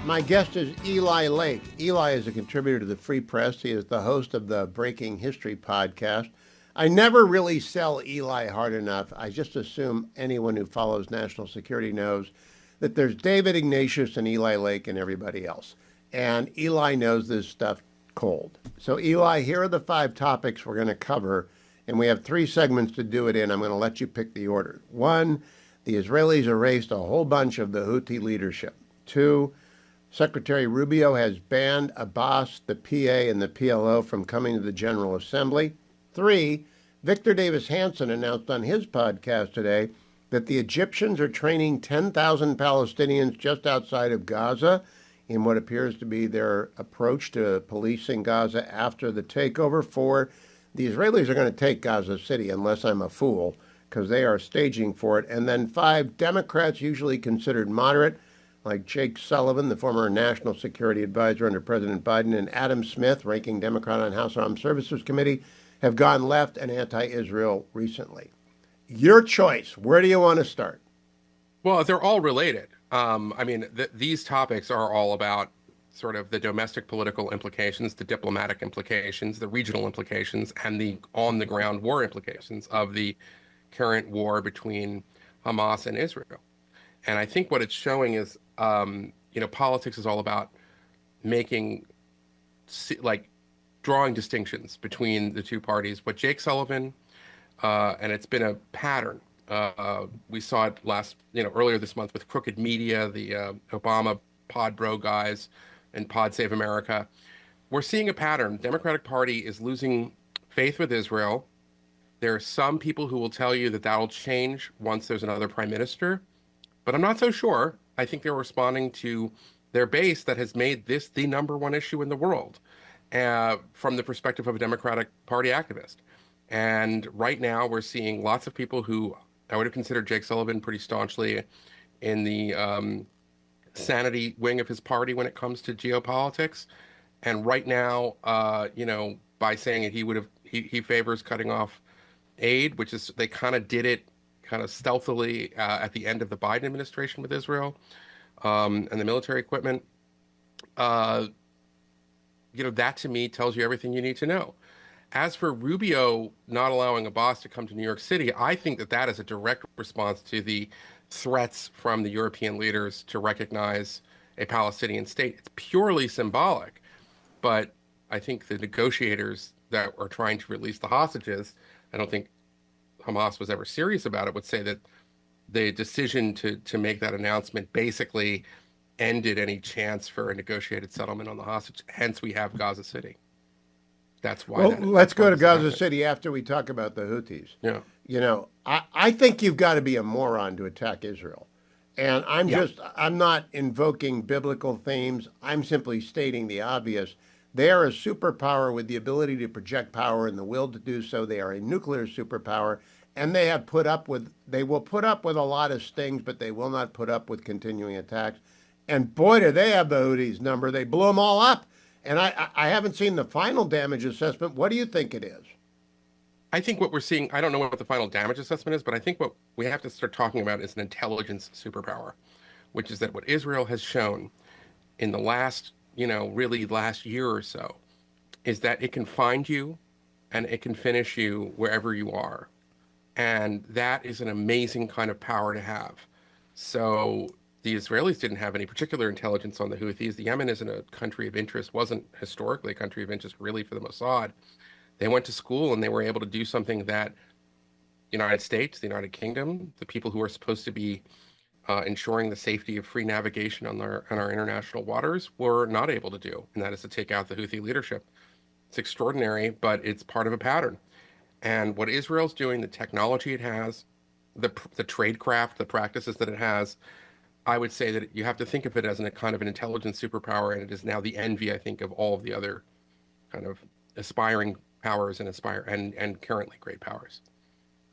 My guest is Eli Lake. Eli is a contributor to the Free Press. He is the host of the Breaking History podcast. I never really sell Eli hard enough. I just assume anyone who follows national security knows that there's David Ignatius and Eli Lake and everybody else. And Eli knows this stuff cold. So Eli, here are the 5 topics we're going to cover, and we have 3 segments to do it in. I'm going to let you pick the order. 1, the Israelis erased a whole bunch of the Houthi leadership. 2, Secretary Rubio has banned Abbas, the PA, and the PLO from coming to the General Assembly. 3, Victor Davis Hanson announced on his podcast today that the Egyptians are training 10,000 Palestinians just outside of Gaza in what appears to be their approach to policing Gaza after the takeover. 4, the Israelis are going to take Gaza City, unless I'm a fool, because they are staging for it. And then 5, Democrats usually considered moderate, like Jake Sullivan, the former National Security Advisor under President Biden, and Adam Smith, ranking Democrat on House Armed Services Committee, have gone left and anti-Israel recently. Your choice. Where do you want to start? Well, they're all related. These topics are all about sort of the domestic political implications, the diplomatic implications, the regional implications, and the on-the-ground war implications of the current war between Hamas and Israel. And I think what it's showing is, politics is all about drawing distinctions between the two parties. What Jake Sullivan, and it's been a pattern. We saw it earlier this month with Crooked Media, the Obama Pod Bro guys and Pod Save America. We're seeing a pattern. Democratic Party is losing faith with Israel. There are some people who will tell you that that'll change once there's another prime minister, but I'm not so sure. I think they're responding to their base that has made this the number one issue in the world from the perspective of a Democratic Party activist. And right now we're seeing lots of people who I would have considered Jake Sullivan pretty staunchly in the sanity wing of his party when it comes to geopolitics. And right now, by saying it, he favors cutting off aid, which is, they kind of did it kind of stealthily at the end of the Biden administration with Israel and the military equipment. That to me tells you everything you need to know. As for Rubio not allowing Abbas to come to New York City, I think that is a direct response to the threats from the European leaders to recognize a Palestinian state. It's purely symbolic, but I think the negotiators that are trying to release the hostages, I don't think Hamas was ever serious about it, would say that the decision to make that announcement basically ended any chance for a negotiated settlement on the hostage. Hence, we have Gaza City. That's why. Well, let's go to Gaza City after we talk about the Houthis. Yeah. I think you've got to be a moron to attack Israel. And I'm not invoking biblical themes. I'm simply stating the obvious. They are a superpower with the ability to project power and the will to do so. They are a nuclear superpower, and they will put up with a lot of stings, but they will not put up with continuing attacks. And boy, do they have the Houthis number. They blew them all up. And I haven't seen the final damage assessment. What do you think it is? I think what we're seeing, I don't know what the final damage assessment is, but I think what we have to start talking about is an intelligence superpower, which is that what Israel has shown in the last year or so is that it can find you and it can finish you wherever you are. And that is an amazing kind of power to have. So the Israelis didn't have any particular intelligence on the Houthis. The Yemen isn't a country of interest, wasn't historically a country of interest really for the Mossad. They went to school and they were able to do something that the United States, the United Kingdom, the people who are supposed to be ensuring the safety of free navigation on our international waters were not able to do, and that is to take out the Houthi leadership. It's extraordinary, but it's part of a pattern. And what Israel's doing, the technology it has, the tradecraft, the practices that it has, I would say that you have to think of it as a kind of an intelligence superpower, and it is now the envy, I think, of all of the other kind of aspiring powers and currently great powers.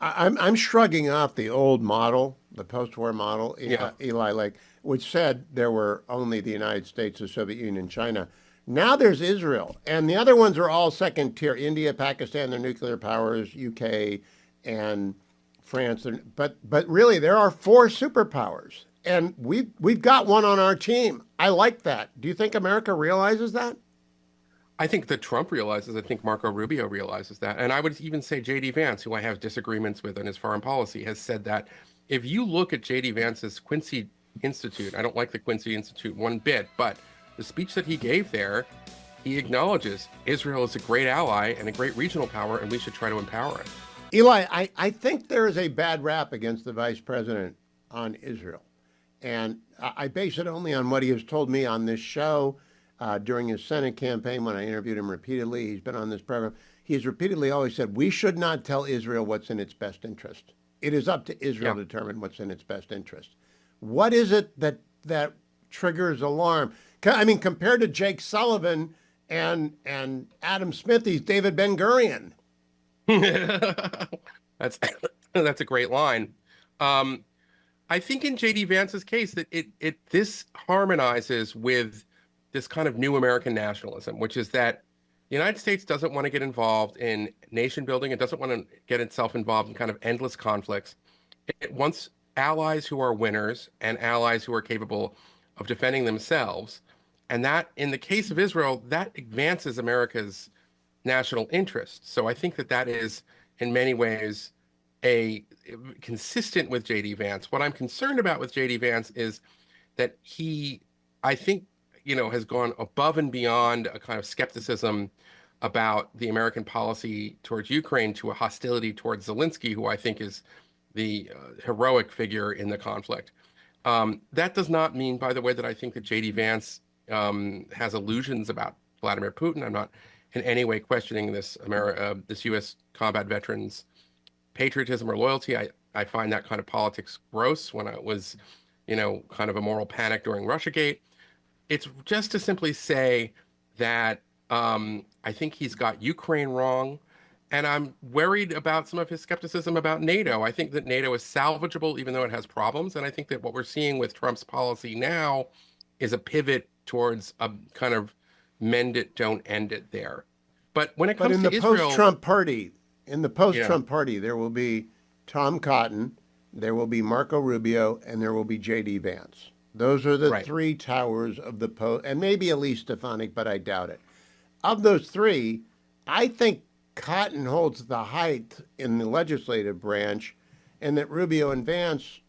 I'm shrugging off the old model, the post-war model, Eli Lake, which said there were only the United States, the Soviet Union, China. Now there's Israel, and the other ones are all second tier. India, Pakistan, they're nuclear powers, UK, and France. But really, there are 4 superpowers. And we've got one on our team. I like that. Do you think America realizes that? I think that Trump realizes, I think Marco Rubio realizes that. And I would even say J.D. Vance, who I have disagreements with on his foreign policy, has said that if you look at J.D. Vance's Quincy Institute, I don't like the Quincy Institute one bit, but the speech that he gave there, he acknowledges Israel is a great ally and a great regional power, and we should try to empower it. Eli, I think there is a bad rap against the vice president on Israel. And I base it only on what he has told me on this show during his Senate campaign when I interviewed him repeatedly. He's been on this program. He has repeatedly always said, we should not tell Israel what's in its best interest. It is up to Israel Yeah. to determine what's in its best interest. What is it that triggers alarm? I mean, compared to Jake Sullivan and Adam Smith, he's David Ben-Gurion. That's that's a great line. Um, I think in J.D. Vance's case that this harmonizes with this kind of new American nationalism, which is that the United States doesn't want to get involved in nation building. It doesn't want to get itself involved in kind of endless conflicts. It wants allies who are winners and allies who are capable of defending themselves. And that, in the case of Israel, that advances America's national interest. So I think that that is, in many ways, a consistent with J.D. Vance. What I'm concerned about with J.D. Vance is that he, I think, has gone above and beyond a kind of skepticism about the American policy towards Ukraine to a hostility towards Zelensky, who I think is the heroic figure in the conflict. That does not mean, by the way, that I think that J.D. Vance has illusions about Vladimir Putin. I'm not in any way questioning this U.S. combat veterans' patriotism or loyalty. I find that kind of politics gross when I was, kind of a moral panic during Russiagate. It's just to simply say that I think he's got Ukraine wrong, and I'm worried about some of his skepticism about NATO. I think that NATO is salvageable, even though it has problems, and I think that what we're seeing with Trump's policy now is a pivot towards a kind of mend it, don't end it there. But when it But comes in to the Israel, post-Trump party, yeah, there will be Tom Cotton, there will be Marco Rubio, and there will be J.D. Vance. Those are the right. three towers of the post, and maybe Elise Stefanik, but I doubt it. Of those three, I think Cotton holds the height in the legislative branch, and that Rubio and Vance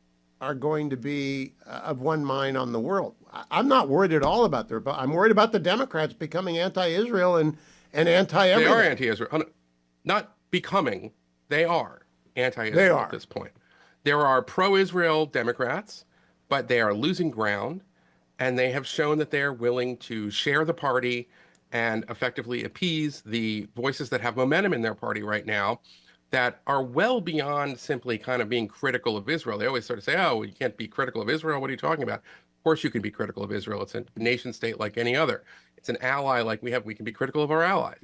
are going to be of one mind on the world. I'm not worried at all about I'm worried about the Democrats becoming anti-Israel and They are anti-everything. anti-Israel. Not becoming, they are They anti-Israel at are. this point. There are pro-Israel Democrats, but they are losing ground, and they have shown that they are willing to share the party and effectively appease the voices that have momentum in their party right now that are well beyond simply kind of being critical of Israel. They always sort of say, oh, you can't be critical of Israel. What are you talking about? Of course you can be critical of Israel. It's a nation state like any other. It's an ally like we have. We can be critical of our allies.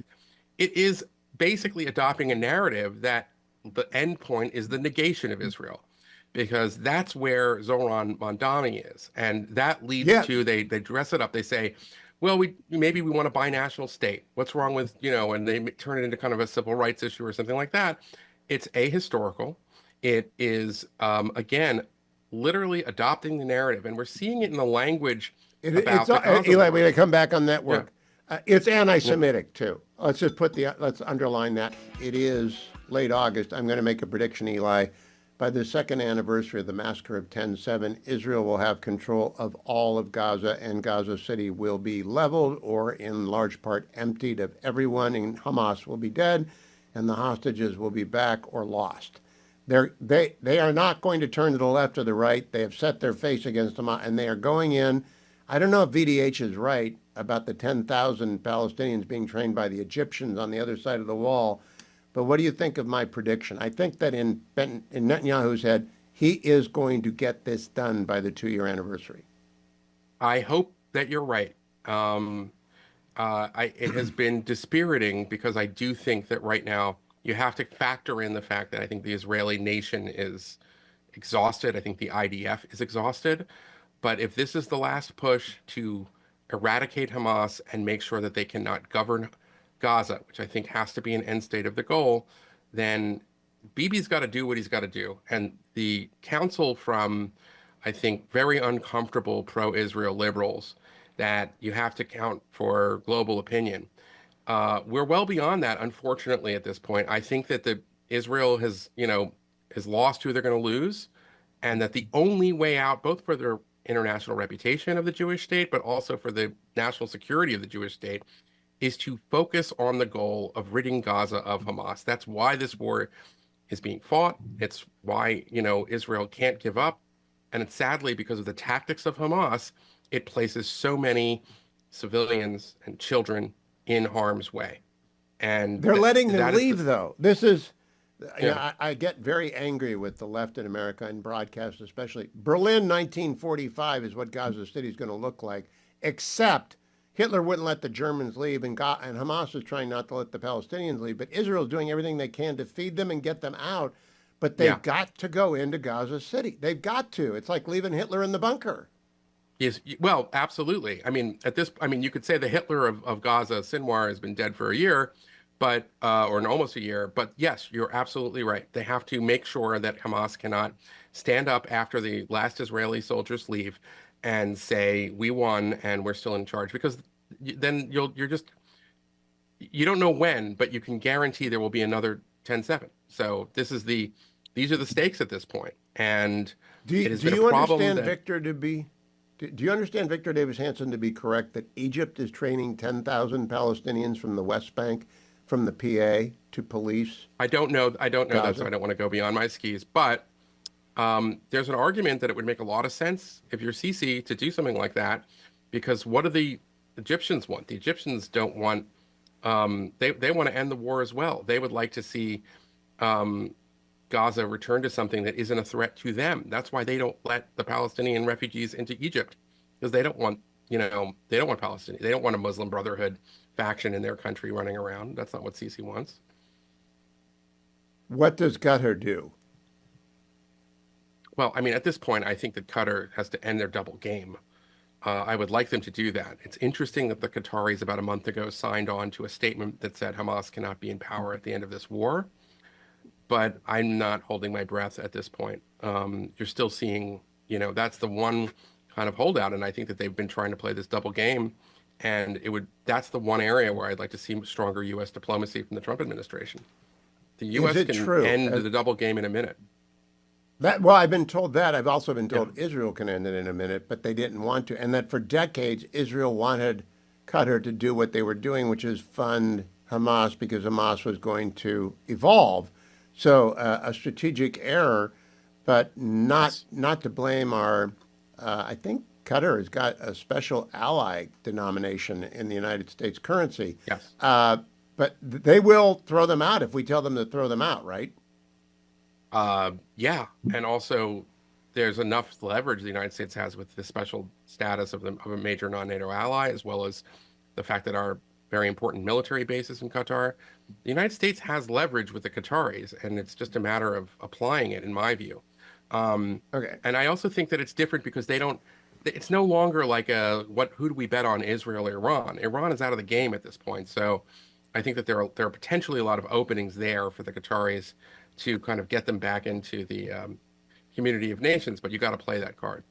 It is basically adopting a narrative that the end point is the negation of Israel, because that's where Zoran Mondani is. And that leads Yes. to, they dress it up. They say, well, maybe we want a binational state. What's wrong with, and they turn it into kind of a civil rights issue or something like that. It's ahistorical. It is, again, literally adopting the narrative. And we're seeing it in the language about the Gaza Eli, war. we got to come back on that Yeah. work. It's Yeah. anti-Semitic too. Let's underline that. It is late August. I'm going to make a prediction, Eli. By the second anniversary of the massacre of 10/7, Israel will have control of all of Gaza, and Gaza City will be leveled or in large part emptied of everyone, and Hamas will be dead, and the hostages will be back or lost. They are not going to turn to the left or the right. They have set their face against Hamas, and they are going in. I don't know if VDH is right about the 10,000 Palestinians being trained by the Egyptians on the other side of the wall. But what do you think of my prediction? I think that in Netanyahu's head, he is going to get this done by the 2-year anniversary. I hope that you're right. It has been dispiriting because I do think that right now you have to factor in the fact that I think the Israeli nation is exhausted. I think the IDF is exhausted. But if this is the last push to eradicate Hamas and make sure that they cannot govern Gaza, which I think has to be an end state of the goal, then Bibi's got to do what he's got to do. And the counsel from I think, very uncomfortable pro-Israel liberals that you have to count for global opinion. We're well beyond that, unfortunately, at this point. I think that the Israel has lost who they're going to lose, and that the only way out, both for their international reputation of the Jewish state, but also for the national security of the Jewish state, is to focus on the goal of ridding Gaza of Hamas. That's why this war is being fought. It's why, Israel can't give up. And it's sadly because of the tactics of Hamas, it places so many civilians and children in harm's way. And They're letting them that is leave, though. This is, yeah, I get very angry with the left in America and broadcast, especially. Berlin 1945 is what Gaza City is going to look like, except Hitler wouldn't let the Germans leave, and Hamas is trying not to let the Palestinians leave. But Israel's doing everything they can to feed them and get them out. But yeah. they've got to go into Gaza City. They've got to. It's like leaving Hitler in the bunker. Yes, well, absolutely. You could say the Hitler of Gaza, Sinwar, has been dead for a year, but almost a year. But yes, you're absolutely right. They have to make sure that Hamas cannot stand up after the last Israeli soldiers leave and say we won and we're still in charge, because then you don't know when, but you can guarantee there will be another 10-7. So these are the stakes at this point, and it has Do been a you problem understand that. Victor to be? Do you understand Victor Davis Hanson to be correct that Egypt is training 10,000 Palestinians from the West Bank, from the PA, to police I don't know. I don't know that, so Gaza? I don't want to go beyond my skis. But there's an argument that it would make a lot of sense if you're Sisi to do something like that, because what do the Egyptians want? The Egyptians don't want. They want to end the war as well. They would like to see Gaza return to something that isn't a threat to them. That's why they don't let the Palestinian refugees into Egypt, because they don't want, they don't want Palestinians. They don't want a Muslim Brotherhood faction in their country running around. That's not what Sisi wants. What does Qatar do? Well, at this point, I think that Qatar has to end their double game. I would like them to do that. It's interesting that the Qataris about a month ago signed on to a statement that said Hamas cannot be in power at the end of this war, but I'm not holding my breath at this point. You're still seeing, that's the one kind of holdout, and I think that they've been trying to play this double game, and that's the one area where I'd like to see stronger U.S. diplomacy from the Trump administration. The Is U.S. it can true? end the double game in a minute. Well, I've been told that. I've also been Yeah. told Israel can end it in a minute, but they didn't want to. And that for decades, Israel wanted Qatar to do what they were doing, which is fund Hamas because Hamas was going to evolve. So a strategic error, but Yes. not to blame our. I think Qatar has got a special ally denomination in the United States currency, Yes. but they will throw them out if we tell them to throw them out, right? Yeah, and also there's enough leverage the United States has with the special status of a major non-NATO ally, as well as the fact that our very important military bases in Qatar. The United States has leverage with the Qataris, and it's just a matter of applying it, in my view. Okay. And I also think that it's different because they don't. It's no longer like who do we bet on, Israel or Iran? Iran is out of the game at this point, so I think that there are potentially a lot of openings there for the Qataris to kind of get them back into the community of nations, but you got to play that card.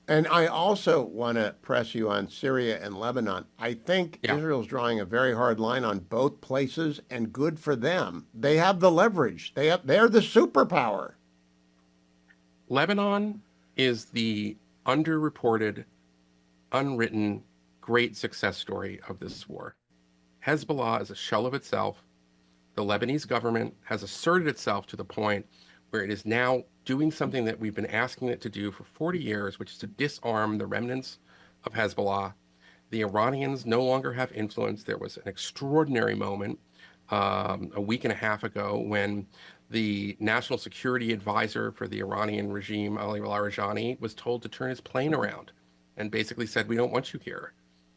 And I also want to press you on Syria and Lebanon. I think Yeah. Israel's drawing a very hard line on both places, and good for them. They have the leverage. They're the superpower. Lebanon is the underreported, unwritten, great success story of this war. Hezbollah is a shell of itself. The Lebanese government has asserted itself to the point where it is now doing something that we've been asking it to do for 40 years, which is to disarm the remnants of Hezbollah. The Iranians no longer have influence. There was an extraordinary moment a week and a half ago when the national security advisor for the Iranian regime, Ali Larijani, was told to turn his plane around and basically said, "We don't want you here."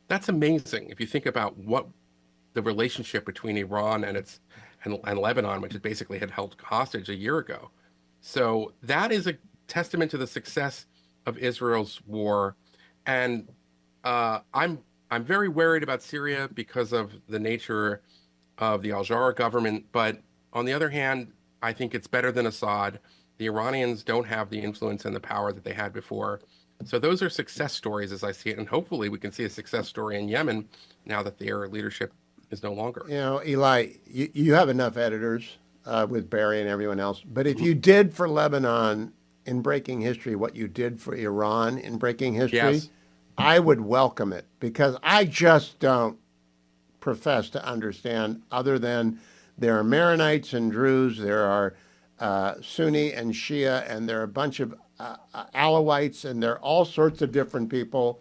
That's amazing if you think about what the relationship between Iran and Lebanon, which it basically had held hostage a year ago. So that is a testament to the success of Israel's war. And I'm very worried about Syria because of the nature of the Al-Jara government. But on the other hand, I think it's better than Assad. The Iranians don't have the influence and the power that they had before. So those are success stories as I see it. And hopefully we can see a success story in Yemen now that their leadership is no longer. You know, Eli, you have enough editors with Barry and everyone else. But if you did for Lebanon in breaking history what you did for Iran in breaking history, Yes. I would welcome it because I just don't profess to understand other than there are Maronites and Druze, there are Sunni and Shia, and there are a bunch of Alawites, and there are all sorts of different people,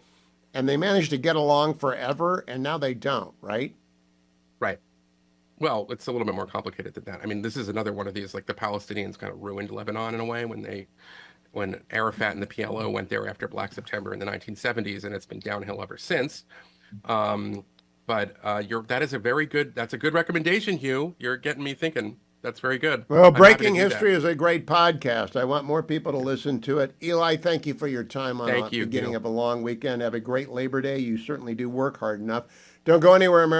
and they managed to get along forever, and now they don't, right? Right. Well, it's a little bit more complicated than that. I mean, this is another one of these, like the Palestinians kind of ruined Lebanon in a way when Arafat and the PLO went there after Black September in the 1970s, and it's been downhill ever since. Um, but that is that's a good recommendation, Hugh. You're getting me thinking. That's very good. Well, I'm happy to Breaking do that. History is a great podcast. I want more people to listen to it. Eli, thank you for your time on Thank the you, beginning Hugh. of a long weekend. Have a great Labor Day. You certainly do work hard enough. Don't go anywhere, America.